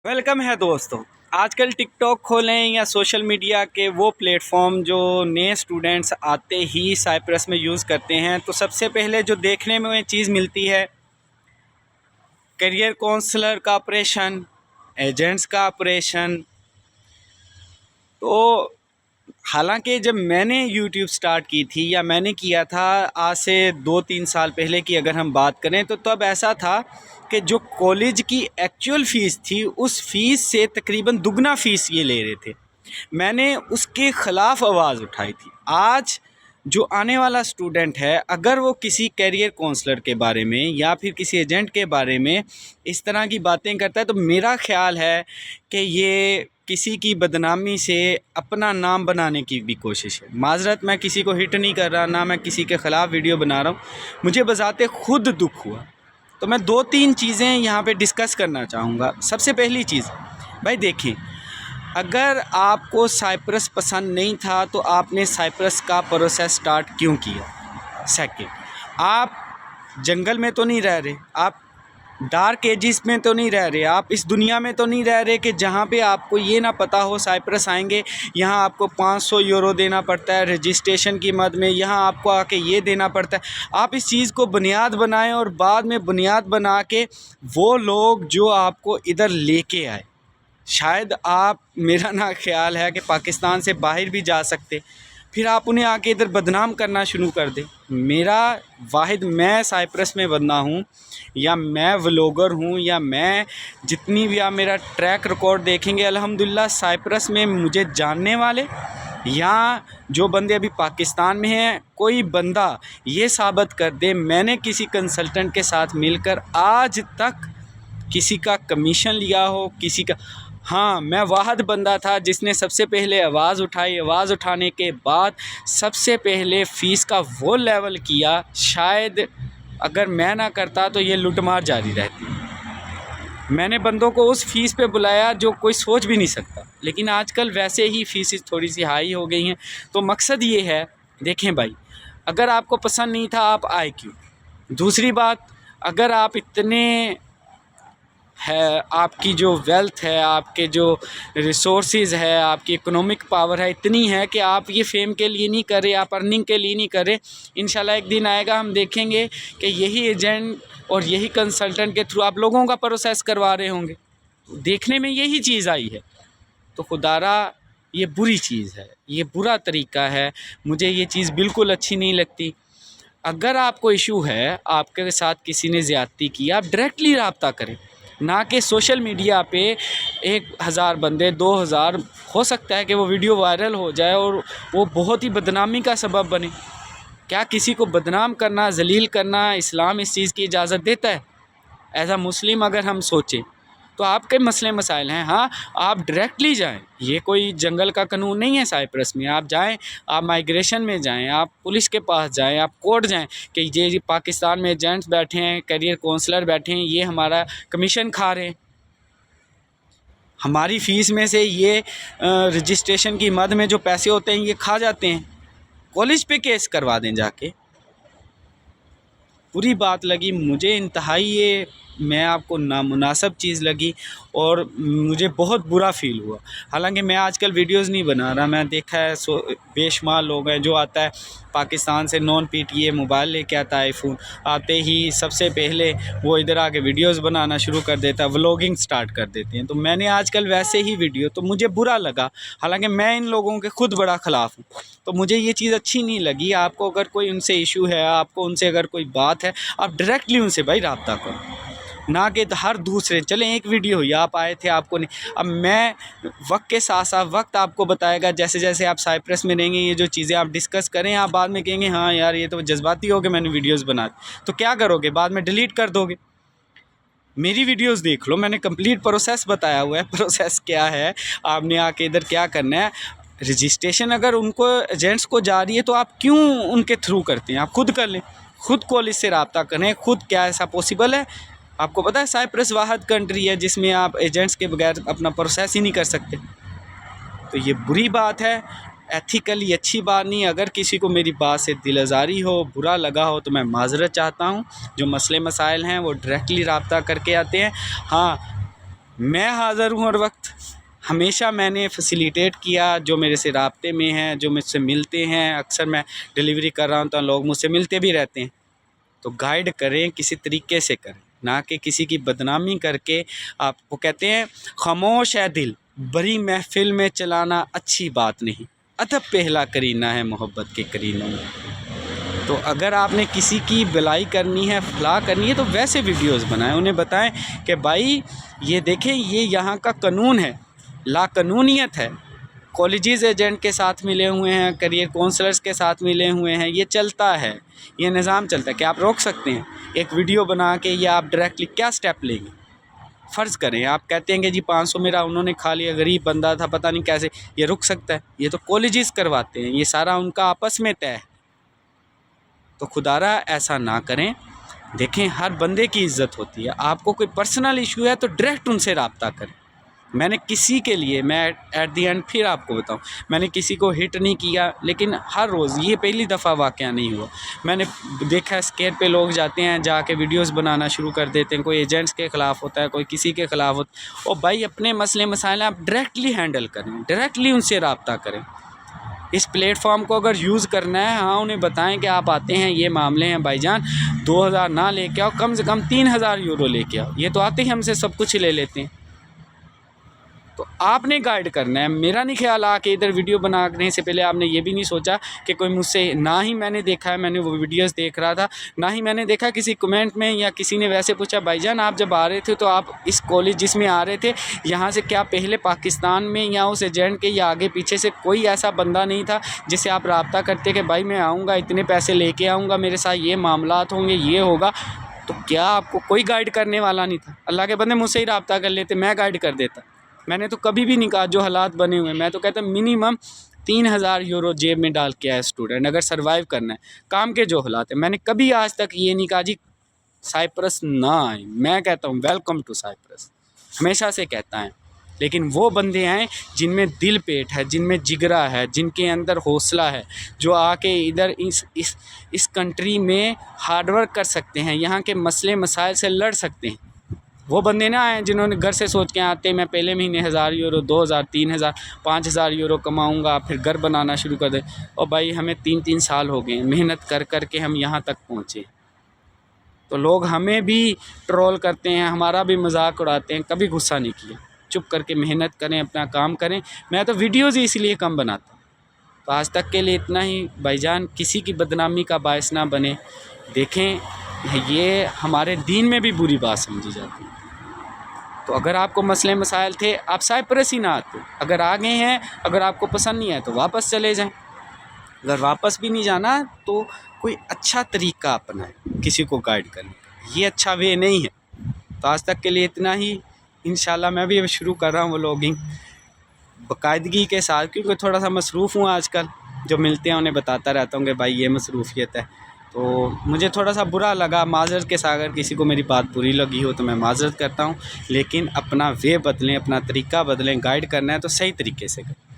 Welcome है दोस्तों। आजकल टिकटॉक खोलें या सोशल मीडिया के वो प्लेटफॉर्म जो नए स्टूडेंट्स आते ही साइप्रस में यूज़ करते हैं, तो सबसे पहले जो देखने में चीज़ मिलती है करियर काउंसलर का ऑपरेशन, एजेंट्स का ऑपरेशन। तो हालांकि जब मैंने यूट्यूब स्टार्ट की थी या मैंने किया था आज से 2-3 साल पहले की अगर हम बात करें, तो तब ऐसा था कि जो कॉलेज की एक्चुअल फ़ीस थी उस फ़ीस से तकरीबन दुगना फ़ीस ये ले रहे थे। मैंने उसके ख़िलाफ़ आवाज़ उठाई थी। आज जो आने वाला स्टूडेंट है, अगर वो किसी कैरियर काउंसलर के बारे में या फिर किसी एजेंट के बारे में इस तरह की बातें करता है, तो मेरा ख़्याल है कि ये किसी की बदनामी से अपना नाम बनाने की भी कोशिश है। माज़रत, मैं किसी को हिट नहीं कर रहा, ना मैं किसी के ख़िलाफ़ वीडियो बना रहा हूँ। मुझे बज़ाते ख़ुद दुख हुआ, तो मैं 2-3 चीज़ें यहाँ पे डिस्कस करना चाहूँगा। सबसे पहली चीज़, भाई देखें, अगर आपको साइप्रस पसंद नहीं था तो आपने साइप्रस का प्रोसेस स्टार्ट क्यों किया? सेकंड, आप जंगल में तो नहीं रह रहे, आप डार्क एजिस में तो नहीं रह रहे, आप इस दुनिया में तो नहीं रह रहे कि जहाँ पे आपको ये ना पता हो साइप्रस आएंगे, यहाँ आपको 500 यूरो देना पड़ता है रजिस्ट्रेशन की मद में, यहाँ आपको आके ये देना पड़ता है। आप इस चीज़ को बुनियाद बनाएं और बाद में बुनियाद बना के वो लोग जो आपको इधर लेके आए, शायद आप, मेरा ना ख्याल है कि पाकिस्तान से बाहर भी जा सकते, फिर आप उन्हें आके इधर बदनाम करना शुरू कर दें। मेरा वाहिद, मैं साइप्रस में बंदा हूँ या मैं व्लॉगर हूँ या मैं जितनी भी आप मेरा ट्रैक रिकॉर्ड देखेंगे, अल्हम्दुलिल्लाह साइप्रस में मुझे जानने वाले या जो बंदे अभी पाकिस्तान में हैं, कोई बंदा ये साबित कर दे मैंने किसी कंसल्टेंट के साथ मिलकर आज तक किसी का कमीशन लिया हो, किसी का। हाँ, मैं वाहद बंदा था जिसने सबसे पहले आवाज़ उठाई। आवाज़ उठाने के बाद सबसे पहले फ़ीस का वो लेवल किया। शायद अगर मैं ना करता तो ये लूटमार जारी रहती। मैंने बंदों को उस फ़ीस पे बुलाया जो कोई सोच भी नहीं सकता, लेकिन आजकल वैसे ही फ़ीस थोड़ी सी हाई हो गई हैं। तो मकसद ये है, देखें भाई, अगर आपको पसंद नहीं था आप आए क्यों? दूसरी बात, अगर आप इतने है, आपकी जो वेल्थ है, आपके जो रिसोर्सेज है, आपकी इकोनॉमिक पावर है इतनी है कि आप ये फेम के लिए नहीं कर रहे, आप अर्निंग के लिए नहीं कर रहे। इंशाल्लाह एक दिन आएगा, हम देखेंगे कि यही एजेंट और यही कंसल्टेंट के थ्रू आप लोगों का प्रोसेस करवा रहे होंगे। देखने में यही चीज़ आई है, तो खुदारा ये बुरी चीज़ है, ये बुरा तरीका है। मुझे ये चीज़ बिल्कुल अच्छी नहीं लगती। अगर आपको इशू है, आपके साथ किसी ने ज़्यादती की, आप डायरेक्टली रब्ता करें, ना कि सोशल मीडिया पे 1000 बंदे 2000, हो सकता है कि वो वीडियो वायरल हो जाए और वो बहुत ही बदनामी का सबब बने। क्या किसी को बदनाम करना, जलील करना इस्लाम इस चीज़ की इजाज़त देता है? एज़ अ मुस्लिम अगर हम सोचें तो आपके मसले मसाइल हैं। हाँ, आप डायरेक्टली जाएं, ये कोई जंगल का कानून नहीं है साइप्रस में। आप जाएं, आप माइग्रेशन में जाएं, आप पुलिस के पास जाएं, आप कोर्ट जाएं कि ये पाकिस्तान में एजेंट्स बैठे हैं, करियर काउंसलर बैठे हैं, ये हमारा कमीशन खा रहे हैं, हमारी फ़ीस में से ये रजिस्ट्रेशन की मद में जो पैसे होते हैं ये खा जाते हैं। कॉलेज पे केस करवा दें जाके। बुरी बात लगी मुझे इंतहाई, ये मैं आपको नामुनासिब चीज़ लगी और मुझे बहुत बुरा फ़ील हुआ। हालांकि मैं आजकल वीडियोस नहीं बना रहा, मैं देखा है बेशुमार लोग हैं जो आता है पाकिस्तान से नॉन पीटीए मोबाइल लेके आता है, आईफोन, आते ही सबसे पहले वो इधर आके वीडियोस बनाना शुरू कर देता है, व्लॉगिंग स्टार्ट कर देते हैं। तो मैंने आजकल वैसे ही वीडियो, तो मुझे बुरा लगा। हालांकि मैं इन लोगों के ख़ुद बड़ा ख़िलाफ़ हूँ, तो मुझे ये चीज़ अच्छी नहीं लगी। आपको अगर कोई उनसे इशू है, आपको उनसे अगर कोई बात है, आप डायरेक्टली उनसे भाई रब्ता करो, ना कि हर दूसरे। चलें एक वीडियो हुई, आप आए थे, आपको नहीं। अब मैं वक्त के साथ साथ वक्त आपको बताएगा, जैसे जैसे आप साइप्रस में रहेंगे, ये जो चीज़ें आप डिस्कस करें, आप बाद में कहेंगे हाँ यार ये तो जज्बाती हो गए, मैंने वीडियोस बना दी। तो क्या करोगे? बाद में डिलीट कर दोगे। मेरी वीडियोस देख लो, मैंने कंप्लीट प्रोसेस बताया हुआ है। प्रोसेस क्या है, आपने आके इधर क्या करना है। रजिस्ट्रेशन अगर उनको एजेंट्स को जा रही है तो आप क्यों उनके थ्रू करते हैं? आप खुद कर लें, खुद कॉलेज से रब्ता करें खुद। क्या ऐसा पॉसिबल है? आपको पता है साइप्रस वाहिद कंट्री है जिसमें आप एजेंट्स के बगैर अपना प्रोसेस ही नहीं कर सकते। तो ये बुरी बात है, एथिकली अच्छी बात नहीं। अगर किसी को मेरी बात से दिल आज़ारी हो, बुरा लगा हो, तो मैं माज़रत चाहता हूँ। जो मसले मसाइल हैं वो डायरेक्टली रब्ता करके आते हैं। हाँ, میں حاضر ہوں ہر وقت. ہمیشہ میں نے فیسیلیٹیٹ کیا جو میرے سے رابطے میں ہیں, جو مجھ سے ملتے ہیں. اکثر میں ڈیلیوری کر رہا ہوں تو لوگ مجھ سے ملتے بھی رہتے ہیں. تو گائیڈ کریں, کسی طریقے سے کریں, نہ کہ کسی کی بدنامی کر کے. آپ کو کہتے ہیں خاموش ہے دل بڑی محفل میں چلانا اچھی بات نہیں, ادب پہلا کرینہ ہے محبت کے کرینوں میں. تو اگر آپ نے کسی کی بلائی کرنی ہے, فلاح کرنی ہے, تو ویسے ویڈیوز بنائیں, انہیں بتائیں کہ بھائی یہ دیکھیں یہ یہاں کا قانون ہے, لا قانونیت ہے. کالجز ایجنٹ کے ساتھ ملے ہوئے ہیں, کریئر کونسلرز کے ساتھ ملے ہوئے ہیں, یہ چلتا ہے, یہ نظام چلتا ہے. کہ آپ روک سکتے ہیں ایک ویڈیو بنا کے, یا آپ ڈائریکٹلی کیا سٹیپ لیں گے؟ فرض کریں آپ کہتے ہیں کہ جی 500 میرا انہوں نے کھا لیا, غریب بندہ تھا, پتہ نہیں کیسے, یہ رک سکتا ہے؟ یہ تو کالجز کرواتے ہیں, یہ سارا ان کا آپس میں طے ہے. تو خدا را ایسا نہ کریں. دیکھیں ہر بندے کی عزت ہوتی ہے. آپ کو کوئی پرسنل ایشو ہے تو ڈائریکٹ ان سے رابطہ کریں. میں نے کسی کے لیے, میں ایٹ دی اینڈ پھر آپ کو بتاؤں, میں نے کسی کو ہٹ نہیں کیا, لیکن ہر روز, یہ پہلی دفعہ واقعہ نہیں ہوا. میں نے دیکھا اسکیئر پہ لوگ جاتے ہیں, جا کے ویڈیوز بنانا شروع کر دیتے ہیں. کوئی ایجنٹس کے خلاف ہوتا ہے, کوئی کسی کے خلاف ہوتا ہے. اور بھائی اپنے مسئلے مسائل آپ ڈائریکٹلی ہینڈل کریں, ڈائریکٹلی ان سے رابطہ کریں. اس پلیٹ فارم کو اگر یوز کرنا ہے, ہاں انہیں بتائیں کہ آپ آتے ہیں, یہ معاملے ہیں بھائی جان, 2000 نہ لے کے آؤ, کم سے کم 3000 یورو لے کے آؤ. یہ تو آتے ہی ہم سے سب کچھ لے لیتے ہیں. تو آپ نے گائیڈ کرنا ہے. میرا نہیں خیال آ کہ ادھر ویڈیو بنانے سے پہلے آپ نے یہ بھی نہیں سوچا کہ کوئی مجھ سے, نہ ہی میں نے دیکھا ہے, میں نے وہ ویڈیوز دیکھ رہا تھا, نہ ہی میں نے دیکھا کسی کمنٹ میں یا کسی نے ویسے پوچھا بھائی جان آپ جب آ رہے تھے تو آپ اس کالج جس میں آ رہے تھے یہاں سے کیا پہلے پاکستان میں یا اس ایجنٹ کے یا آگے پیچھے سے کوئی ایسا بندہ نہیں تھا جس سے آپ رابطہ کرتے کہ بھائی میں آؤں گا, اتنے پیسے لے کے آؤں گا, میرے ساتھ یہ معاملات ہوں گے, یہ ہوگا. تو کیا آپ کو کوئی گائیڈ کرنے والا نہیں تھا؟ اللہ کے بندے مجھ سے ہی رابطہ کر لیتے, میں گائیڈ کر دیتا. میں نے تو کبھی بھی نہیں کہا جو حالات بنے ہوئے ہیں, میں تو کہتا منیمم 3000 یورو جیب میں ڈال کے آیا اسٹوڈنٹ اگر سروائیو کرنا ہے. کام کے جو حالات ہیں, میں نے کبھی آج تک یہ نہیں کہا جی سائپرس نہ آئیں. میں کہتا ہوں ویلکم ٹو سائپرس, ہمیشہ سے کہتا ہے. لیکن وہ بندے ہیں جن میں دل پیٹ ہے, جن میں جگرا ہے, جن کے اندر حوصلہ ہے, جو آ کے ادھر اس کنٹری میں ہارڈ ورک کر سکتے ہیں, یہاں کے مسئلے مسائل سے لڑ سکتے ہیں. وہ بندے نہ آئے جنہوں نے گھر سے سوچ کے آتے میں پہلے مہینے 1000 یورو, 2000, 3000, 5000 یورو کماؤں گا, پھر گھر بنانا شروع کر دیں. اور بھائی ہمیں 3 سال ہو گئے محنت کر کر کے ہم یہاں تک پہنچے. تو لوگ ہمیں بھی ٹرول کرتے ہیں, ہمارا بھی مذاق اڑاتے ہیں, کبھی غصہ نہیں کیا. چپ کر کے محنت کریں, اپنا کام کریں. میں تو ویڈیوز ہی اس لیے کم بناتا ہوں. تو آج تک کے لیے اتنا ہی. بھائی جان کسی کی بدنامی کا باعث نہ بنے. دیکھیں یہ ہمارے دین میں بھی بری بات سمجھی جاتی ہے. تو اگر آپ کو مسئلے مسائل تھے آپ سائپرس ہی نہ آتے. اگر آ گئے ہیں, اگر آپ کو پسند نہیں ہے تو واپس چلے جائیں. اگر واپس بھی نہیں جانا تو کوئی اچھا طریقہ اپنائیں کسی کو گائیڈ کرنے کا. یہ اچھا وے نہیں ہے. تو آج تک کے لیے اتنا ہی. انشاءاللہ میں بھی اب شروع کر رہا ہوں ولاگنگ باقاعدگی کے ساتھ, کیونکہ تھوڑا سا مصروف ہوں آج کل. جو ملتے ہیں انہیں بتاتا رہتا ہوں کہ بھائی یہ مصروفیت ہے. تو مجھے تھوڑا سا برا لگا, معذرت کے ساتھ اگر کسی کو میری بات بری لگی ہو تو میں معذرت کرتا ہوں. لیکن اپنا وے بدلیں, اپنا طریقہ بدلیں. گائیڈ کرنا ہے تو صحیح طریقے سے کریں.